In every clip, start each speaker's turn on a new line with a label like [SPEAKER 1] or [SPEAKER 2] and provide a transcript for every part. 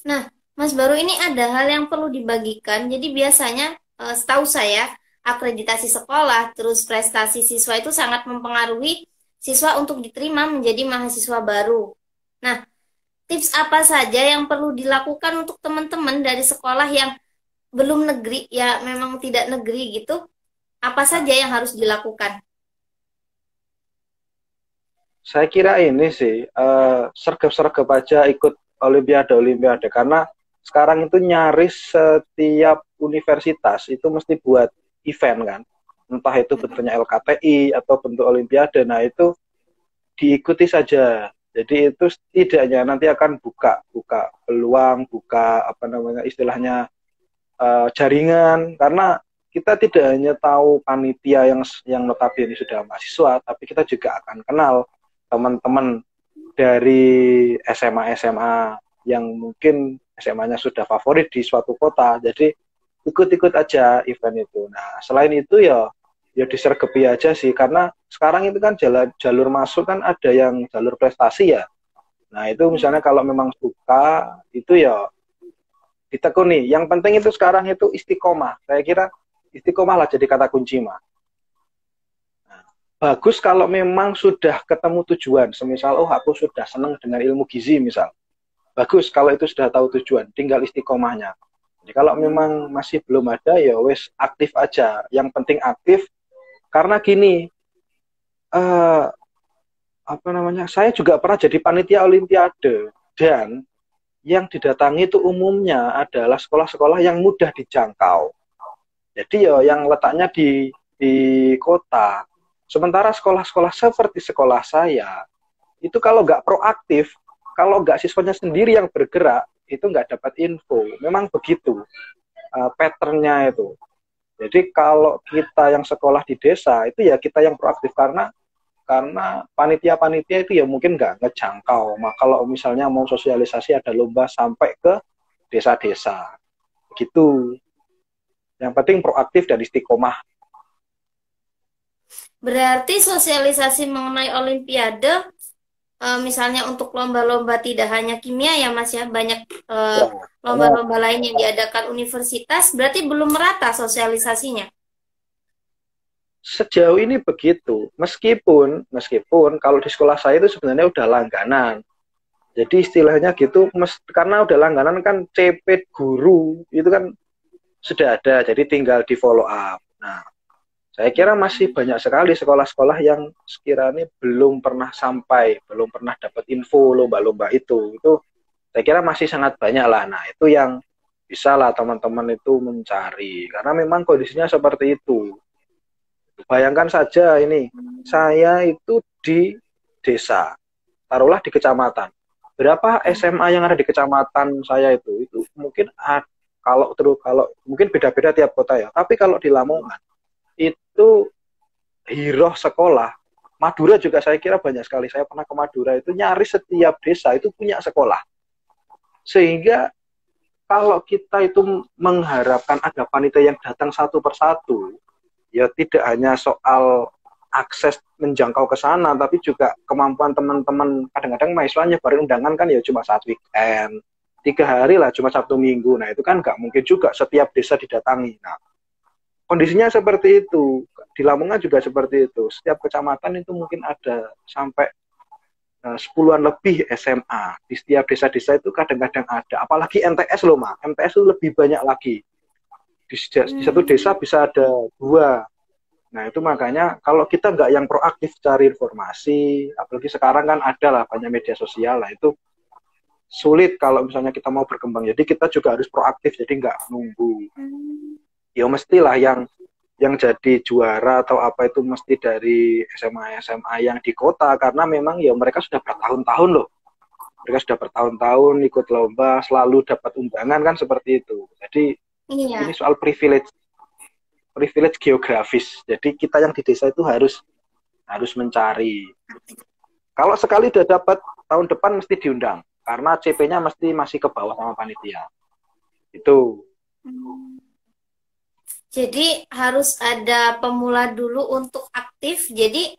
[SPEAKER 1] Nah, Mas Baru ini ada hal yang perlu dibagikan. Jadi biasanya setahu saya akreditasi sekolah terus prestasi siswa itu sangat mempengaruhi siswa untuk diterima menjadi mahasiswa baru. Nah, tips apa saja yang perlu dilakukan untuk teman-teman dari sekolah yang belum negeri, ya memang tidak negeri gitu? Apa saja yang harus dilakukan?
[SPEAKER 2] Saya kira ini sih sergap-sergap aja ikut Olimpiade-Olimpiade karena sekarang itu nyaris setiap universitas itu mesti buat event kan, entah itu bentuknya LKTI atau bentuk Olimpiade. Nah itu diikuti saja. Jadi itu setidaknya nanti akan buka buka peluang, buka apa namanya istilahnya jaringan karena kita tidak hanya tahu panitia yang notabene sudah mahasiswa, tapi kita juga akan kenal teman-teman dari SMA-SMA yang mungkin SMA-nya sudah favorit di suatu kota. Jadi ikut-ikut aja event itu. Nah, selain itu ya disergepi aja sih karena sekarang itu kan jalur masuk kan ada yang jalur prestasi ya. Nah, itu misalnya kalau memang suka itu ya ditekuni. Yang penting itu sekarang itu istiqomah. Saya kira istiqomah lah jadi kata kunci mah. Nah, bagus kalau memang sudah ketemu tujuan. Semisal, oh aku sudah senang dengan ilmu gizi misal. Bagus kalau itu sudah tahu tujuan, tinggal istiqomahnya. Jadi kalau memang masih belum ada ya wes aktif aja. Yang penting aktif karena gini, eh, apa namanya? Saya juga pernah jadi panitia olimpiade dan yang didatangi itu umumnya adalah sekolah-sekolah yang mudah dijangkau. Jadi ya yang letaknya di kota. Sementara sekolah-sekolah seperti sekolah saya, itu kalau nggak proaktif, kalau nggak siswanya sendiri yang bergerak, itu nggak dapat info. Memang begitu patternnya itu. Jadi kalau kita yang sekolah di desa, itu ya kita yang proaktif karena panitia-panitia itu ya mungkin nggak ngejangkau. Kalau misalnya mau sosialisasi ada lomba sampai ke desa-desa. Gitu. Yang penting proaktif dan istiqomah.
[SPEAKER 1] Berarti sosialisasi mengenai Olimpiade, misalnya untuk lomba-lomba tidak hanya kimia ya Mas ya, banyak eh,
[SPEAKER 2] Ya,
[SPEAKER 1] lomba-lomba lain yang diadakan universitas, berarti belum merata sosialisasinya.
[SPEAKER 2] sejauh ini begitu. Meskipun kalau di sekolah saya itu sebenarnya udah langganan. Jadi istilahnya gitu, karena udah langganan kan CP guru itu kan sudah ada, jadi tinggal di follow up. Nah, saya kira masih banyak sekali sekolah-sekolah yang sekiranya belum pernah sampai, belum pernah dapat info lomba-lomba itu. Itu saya kira masih sangat banyak lah. Nah, itu yang bisa lah teman-teman itu mencari. Karena memang kondisinya seperti itu. Bayangkan saja ini, saya itu di desa, taruhlah di kecamatan. Berapa SMA yang ada di kecamatan saya itu mungkin kalau mungkin beda-beda tiap kota ya. Tapi kalau di Lamongan itu hiroh sekolah. Madura juga saya kira banyak sekali. Saya pernah ke Madura itu nyaris setiap desa itu punya sekolah. Sehingga kalau kita itu mengharapkan ada panitia yang datang satu persatu, ya tidak hanya soal akses menjangkau ke sana, tapi juga kemampuan teman-teman. Kadang-kadang mahasiswa nyebarin undangan kan ya cuma saat weekend, 3 hari lah, cuma Sabtu Minggu. Nah itu kan nggak mungkin juga setiap desa didatangi. Nah kondisinya seperti itu. Di Lamongan juga seperti itu. Setiap kecamatan itu mungkin ada sampai sepuluhan lebih SMA. Di setiap desa-desa itu kadang-kadang ada. Apalagi MTS loh, Mak. MTS itu lebih banyak lagi. Di satu desa bisa ada 2. Nah, itu makanya kalau kita nggak yang proaktif cari informasi, apalagi sekarang kan ada lah banyak media sosial lah, itu sulit kalau misalnya kita mau berkembang. Jadi kita juga harus proaktif, jadi nggak nunggu.
[SPEAKER 1] Hmm.
[SPEAKER 2] Ya mestilah yang jadi juara atau apa itu mesti dari SMA-SMA yang di kota, karena memang ya mereka sudah bertahun-tahun loh. Mereka sudah bertahun-tahun ikut lomba, selalu dapat undangan kan seperti itu. Jadi ini
[SPEAKER 1] Iya.
[SPEAKER 2] soal privilege privilege geografis. Jadi kita yang di desa itu harus harus mencari. Kalau sekali udah dapat, tahun depan mesti diundang karena CP-nya mesti masih ke bawah sama panitia. Itu.
[SPEAKER 1] Hmm. Jadi harus ada pemula dulu untuk aktif. Jadi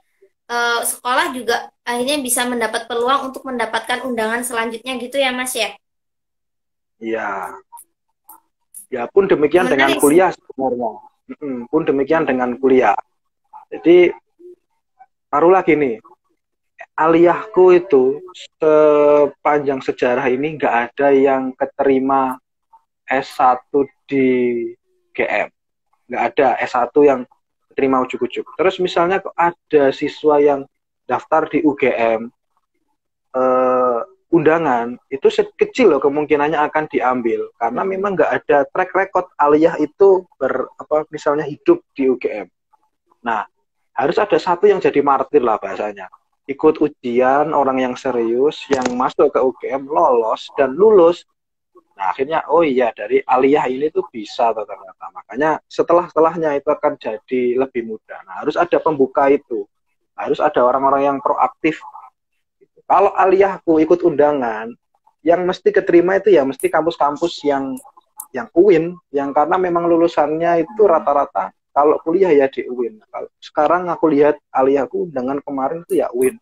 [SPEAKER 1] sekolah juga akhirnya bisa mendapat peluang untuk mendapatkan undangan selanjutnya gitu ya Mas ya.
[SPEAKER 2] Ya, ya pun demikian dengan
[SPEAKER 1] Menarik sih.
[SPEAKER 2] kuliah sebenarnya. Pun demikian dengan kuliah. Jadi taruhlah gini, aliyahku itu sepanjang sejarah ini nggak ada yang keterima S1 di GM. Nggak ada S1 yang keterima ujuk-ujuk. Terus misalnya ada siswa yang daftar di UGM, eh, undangan, itu kecil loh kemungkinannya akan diambil. Karena memang nggak ada track record aliyah itu misalnya hidup di UGM. Nah, harus ada satu yang jadi martir lah bahasanya. Ikut ujian orang yang serius, yang masuk ke UGM, lolos, dan lulus. Nah, akhirnya, oh iya, dari aliyah ini tuh bisa ternyata. Makanya setelahnya itu akan jadi lebih mudah. Nah, harus ada pembuka itu. Harus ada orang-orang yang proaktif. Kalau aliyahku ikut undangan, yang mesti keterima itu ya mesti kampus-kampus yang UIN, yang karena memang lulusannya itu rata-rata kalau kuliah ya di UIN. Kalau sekarang aku lihat aliyahku dengan kemarin itu ya UIN.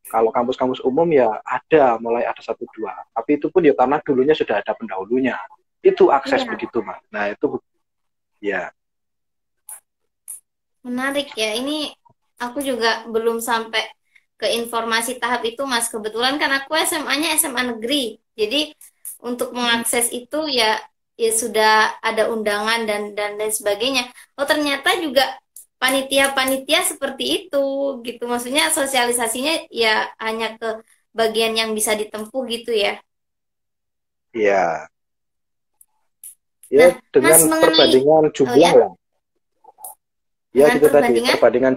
[SPEAKER 2] Kalau kampus-kampus umum ya ada, mulai ada satu dua. Tapi itu pun ya karena dulunya sudah ada pendahulunya. Itu akses
[SPEAKER 1] Iya,
[SPEAKER 2] begitu, Mas. Nah, itu ya.
[SPEAKER 1] menarik ya. Ini aku juga belum sampai ke informasi tahap itu, Mas. Kebetulan kan aku SMA-nya SMA negeri. Jadi untuk mengakses itu ya ya sudah ada undangan dan lain sebagainya. Oh, ternyata juga panitia-panitia seperti itu gitu. Maksudnya sosialisasinya ya hanya ke bagian yang bisa ditempuh gitu ya.
[SPEAKER 2] Ya, ya
[SPEAKER 1] Nah,
[SPEAKER 2] dengan
[SPEAKER 1] Mas mengenai
[SPEAKER 2] perbandingan
[SPEAKER 1] oh
[SPEAKER 2] jumlah
[SPEAKER 1] ya,
[SPEAKER 2] lah. Ya
[SPEAKER 1] dengan
[SPEAKER 2] gitu tadi,
[SPEAKER 1] perbandingan
[SPEAKER 2] perbandingan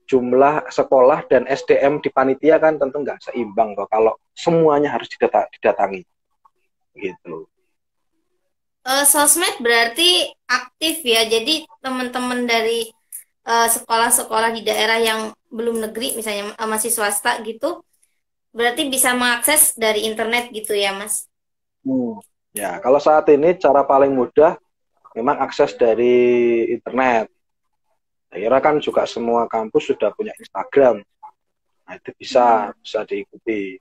[SPEAKER 2] jumlah sekolah dan SDM di panitia kan tentu nggak seimbang kok kalau semuanya harus didatangi gitu.
[SPEAKER 1] sosmed berarti aktif ya. Jadi teman-teman dari sekolah-sekolah di daerah yang belum negeri, misalnya masih swasta gitu, berarti bisa mengakses dari internet gitu ya, Mas?
[SPEAKER 2] Hmm. Ya, kalau saat ini cara paling mudah memang akses dari internet. Saya kira kan juga semua kampus sudah punya Instagram. Nah, itu bisa diikuti.